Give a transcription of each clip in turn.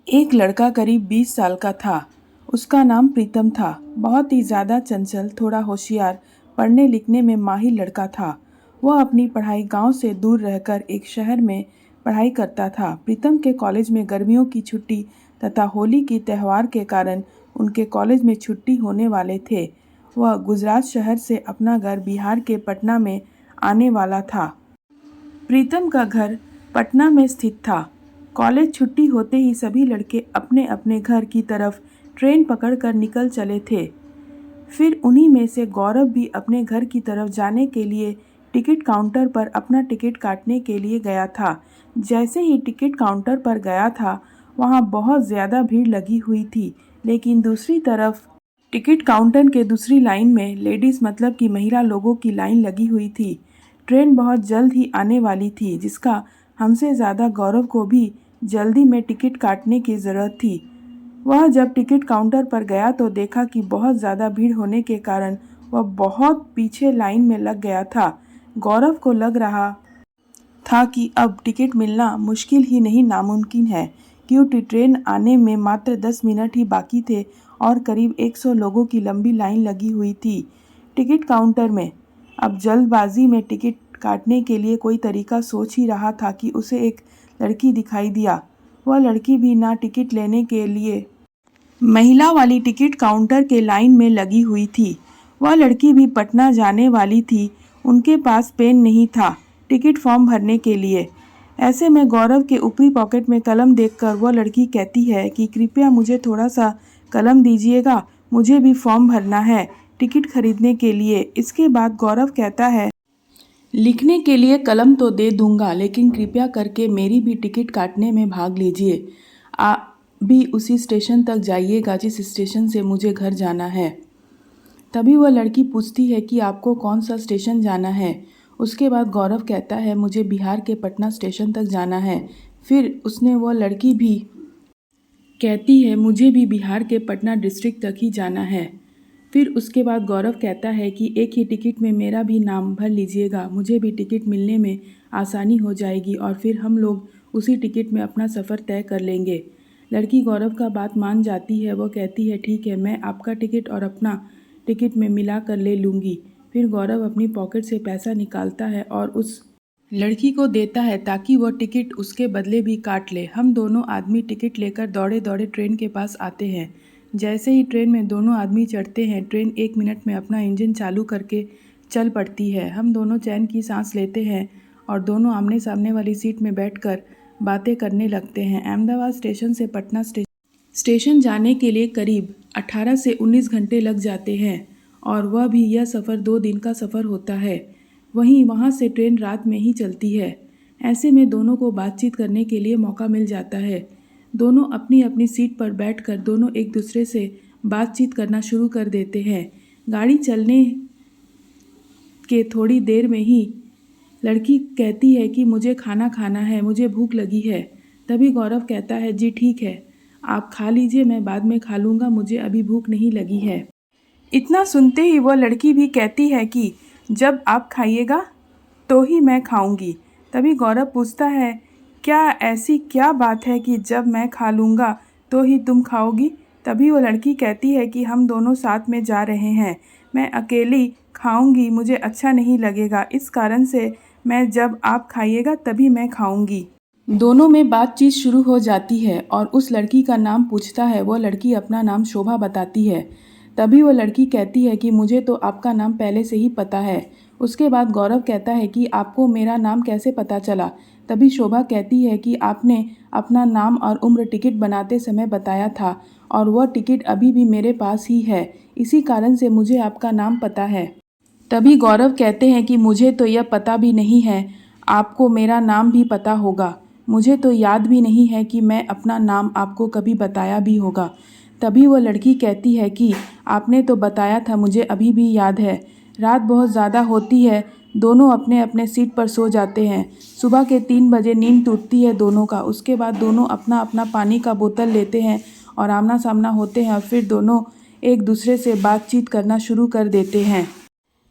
एक लड़का करीब 20 साल का था। उसका नाम प्रीतम था। बहुत ही ज़्यादा चंचल, थोड़ा होशियार, पढ़ने लिखने में माहिर लड़का था। वह अपनी पढ़ाई गांव से दूर रहकर एक शहर में पढ़ाई करता था। प्रीतम के कॉलेज में गर्मियों की छुट्टी तथा होली की त्यौहार के कारण उनके कॉलेज में छुट्टी होने वाले थे। वह गुजरात शहर से अपना घर बिहार के पटना में आने वाला था। प्रीतम का घर पटना में स्थित था। कॉलेज छुट्टी होते ही सभी लड़के अपने अपने घर की तरफ ट्रेन पकड़कर निकल चले थे। फिर उन्हीं में से गौरव भी अपने घर की तरफ जाने के लिए टिकट काउंटर पर अपना टिकट काटने के लिए गया था। जैसे ही टिकट काउंटर पर गया था, वहाँ बहुत ज़्यादा भीड़ लगी हुई थी, लेकिन दूसरी तरफ टिकट काउंटर के दूसरी लाइन में लेडीज़ मतलब कि महिला लोगों की लाइन लगी हुई थी। ट्रेन बहुत जल्द ही आने वाली थी, जिसका हमसे ज़्यादा गौरव को भी जल्दी में टिकट काटने की ज़रूरत थी। वह जब टिकट काउंटर पर गया तो देखा कि बहुत ज़्यादा भीड़ होने के कारण वह बहुत पीछे लाइन में लग गया था। गौरव को लग रहा था कि अब टिकट मिलना मुश्किल ही नहीं नामुमकिन है, क्योंकि ट्रेन आने में मात्र 10 मिनट ही बाकी थे और करीब 100 लोगों की लंबी लाइन लगी हुई थी टिकट काउंटर में। अब जल्दबाजी में टिकट काटने के लिए कोई तरीका सोच ही रहा था कि उसे एक लड़की दिखाई दिया। वह लड़की भी ना टिकट लेने के लिए महिला वाली टिकट काउंटर के लाइन में लगी हुई थी। वह लड़की भी पटना जाने वाली थी। उनके पास पेन नहीं था टिकट फॉर्म भरने के लिए। ऐसे में गौरव के ऊपरी पॉकेट में कलम देखकर वह लड़की कहती है कि कृपया मुझे थोड़ा सा कलम दीजिएगा, मुझे भी फॉर्म भरना है टिकट खरीदने के लिए। इसके बाद गौरव कहता है, लिखने के लिए कलम तो दे दूंगा, लेकिन कृपया करके मेरी भी टिकट काटने में भाग लीजिए। भी उसी स्टेशन तक जाइएगा जिस स्टेशन से मुझे घर जाना है। तभी वह लड़की पूछती है कि आपको कौन सा स्टेशन जाना है। उसके बाद गौरव कहता है, मुझे बिहार के पटना स्टेशन तक जाना है। फिर वह लड़की भी कहती है, मुझे भी बिहार के पटना डिस्ट्रिक्ट तक ही जाना है। फिर उसके बाद गौरव कहता है कि एक ही टिकट में मेरा भी नाम भर लीजिएगा, मुझे भी टिकट मिलने में आसानी हो जाएगी और फिर हम लोग उसी टिकट में अपना सफ़र तय कर लेंगे। लड़की गौरव का बात मान जाती है। वो कहती है, ठीक है, मैं आपका टिकट और अपना टिकट में मिला कर ले लूँगी। फिर गौरव अपनी पॉकेट से पैसा निकालता है और उस लड़की को देता है ताकि वह टिकट उसके बदले भी काट ले। हम दोनों आदमी टिकट लेकर दौड़े दौड़े ट्रेन के पास आते हैं। जैसे ही ट्रेन में दोनों आदमी चढ़ते हैं, ट्रेन 1 मिनट में अपना इंजन चालू करके चल पड़ती है। हम दोनों चैन की सांस लेते हैं और दोनों आमने सामने वाली सीट में बैठकर बातें करने लगते हैं। अहमदाबाद स्टेशन से पटना स्टेशन जाने के लिए करीब 18 से 19 घंटे लग जाते हैं और वह भी यह सफ़र 2 दिन का सफ़र होता है। वहीं वहाँ से ट्रेन रात में ही चलती है। ऐसे में दोनों को बातचीत करने के लिए मौका मिल जाता है। दोनों अपनी अपनी सीट पर बैठकर दोनों एक दूसरे से बातचीत करना शुरू कर देते हैं। गाड़ी चलने के थोड़ी देर में ही लड़की कहती है कि मुझे खाना खाना है, मुझे भूख लगी है। तभी गौरव कहता है, जी ठीक है, आप खा लीजिए, मैं बाद में खा लूँगा, मुझे अभी भूख नहीं लगी है। इतना सुनते ही वह लड़की भी कहती है कि जब आप खाइएगा तो ही मैं खाऊंगी। तभी गौरव पूछता है, क्या ऐसी क्या बात है कि जब मैं खा लूँगा तो ही तुम खाओगी? तभी वो लड़की कहती है कि हम दोनों साथ में जा रहे हैं, मैं अकेली खाऊंगी मुझे अच्छा नहीं लगेगा, इस कारण से मैं जब आप खाइएगा तभी मैं खाऊंगी। दोनों में बातचीत शुरू हो जाती है और उस लड़की का नाम पूछता है। वह लड़की अपना नाम शोभा बताती है। तभी वह लड़की कहती है कि मुझे तो आपका नाम पहले से ही पता है। उसके बाद गौरव कहता है कि आपको मेरा नाम कैसे पता चला? तभी शोभा कहती है कि आपने अपना नाम और उम्र टिकट बनाते समय बताया था और वह टिकट अभी भी मेरे पास ही है, इसी कारण से मुझे आपका नाम पता है। तभी गौरव कहते हैं कि मुझे तो यह पता भी नहीं है, आपको मेरा नाम भी पता होगा। मुझे तो याद भी नहीं है कि मैं अपना नाम आपको कभी बताया भी होगा। तभी वह लड़की कहती है कि आपने तो बताया था, मुझे अभी भी याद है। रात बहुत ज़्यादा होती है, दोनों अपने अपने सीट पर सो जाते हैं। सुबह के 3 बजे नींद टूटती है दोनों का। उसके बाद दोनों अपना अपना पानी का बोतल लेते हैं और आमना सामना होते हैं और फिर दोनों एक दूसरे से बातचीत करना शुरू कर देते हैं।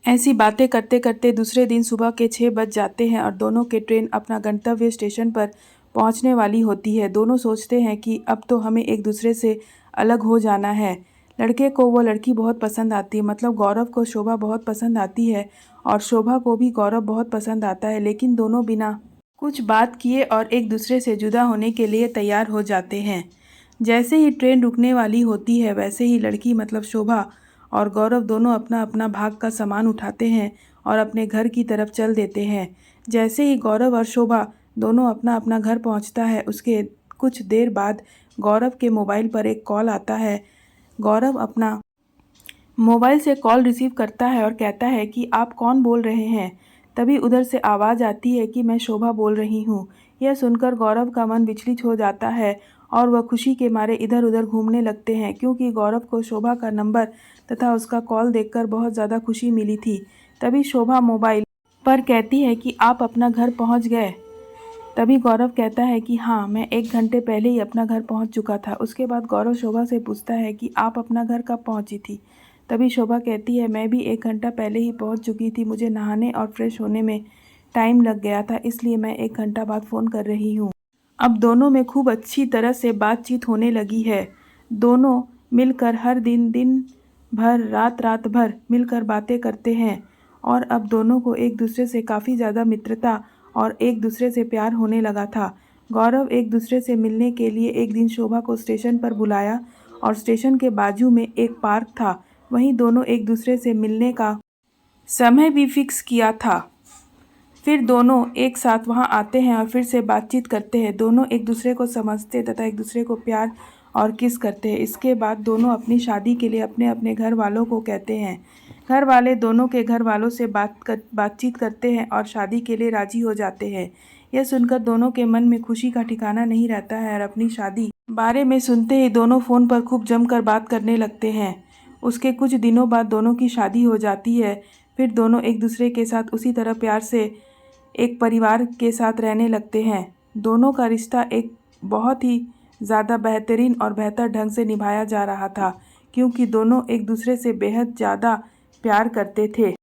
ऐसी बातें करते करते दूसरे दिन सुबह के 6 बज जाते हैं और दोनों के ट्रेन अपना गंतव्य स्टेशन पर पहुंचने वाली होती है। दोनों सोचते हैं कि अब तो हमें एक दूसरे से अलग हो जाना है। लड़के को वो लड़की बहुत पसंद आती है, मतलब गौरव को शोभा बहुत पसंद आती है और शोभा को भी गौरव बहुत पसंद आता है, लेकिन दोनों बिना कुछ बात किए और एक दूसरे से जुदा होने के लिए तैयार हो जाते हैं। जैसे ही ट्रेन रुकने वाली होती है वैसे ही लड़की मतलब शोभा और गौरव दोनों अपना अपना भाग का सामान उठाते हैं और अपने घर की तरफ चल देते हैं। जैसे ही गौरव और शोभा दोनों अपना अपना घर पहुंचता है, उसके कुछ देर बाद गौरव के मोबाइल पर एक कॉल आता है। गौरव अपना मोबाइल से कॉल रिसीव करता है और कहता है कि आप कौन बोल रहे हैं। तभी उधर से आवाज़ आती है कि मैं शोभा बोल रही हूँ। यह सुनकर गौरव का मन विचलित हो जाता है और वह खुशी के मारे इधर उधर घूमने लगते हैं, क्योंकि गौरव को शोभा का नंबर तथा उसका कॉल देखकर बहुत ज़्यादा खुशी मिली थी। तभी शोभा मोबाइल पर कहती है कि आप अपना घर पहुँच गए। तभी गौरव कहता है कि हाँ, मैं 1 घंटे पहले ही अपना घर पहुँच चुका था। उसके बाद गौरव शोभा से पूछता है कि आप अपना घर कब पहुँची थी। तभी शोभा कहती है, मैं भी 1 घंटा पहले ही पहुँच चुकी थी। मुझे नहाने और फ्रेश होने में टाइम लग गया था, इसलिए मैं 1 घंटा बाद फ़ोन कर रही हूँ। अब दोनों में खूब अच्छी तरह से बातचीत होने लगी है। दोनों मिलकर हर दिन दिन भर रात रात भर मिलकर बातें करते हैं और अब दोनों को एक दूसरे से काफ़ी ज़्यादा मित्रता और एक दूसरे से प्यार होने लगा था। गौरव एक दूसरे से मिलने के लिए एक दिन शोभा को स्टेशन पर बुलाया और स्टेशन के बाजू में एक पार्क था, वहीं दोनों एक दूसरे से मिलने का समय भी फिक्स किया था। फिर दोनों एक साथ वहां आते हैं और फिर से बातचीत करते हैं। दोनों एक दूसरे को समझते तथा एक दूसरे को प्यार और किस करते हैं। इसके बाद दोनों अपनी शादी के लिए अपने अपने घर वालों को कहते हैं। घर वाले दोनों के घर वालों से बातचीत करते हैं और शादी के लिए राजी हो जाते हैं। यह सुनकर दोनों के मन में खुशी का ठिकाना नहीं रहता है और अपनी शादी बारे में सुनते ही दोनों फ़ोन पर खूब जमकर बात करने लगते हैं। उसके कुछ दिनों बाद दोनों की शादी हो जाती है। फिर दोनों एक दूसरे के साथ उसी तरह प्यार से एक परिवार के साथ रहने लगते हैं। दोनों का रिश्ता एक बहुत ही ज़्यादा बेहतरीन और बेहतर ढंग से निभाया जा रहा था, क्योंकि दोनों एक दूसरे से बेहद ज़्यादा प्यार करते थे।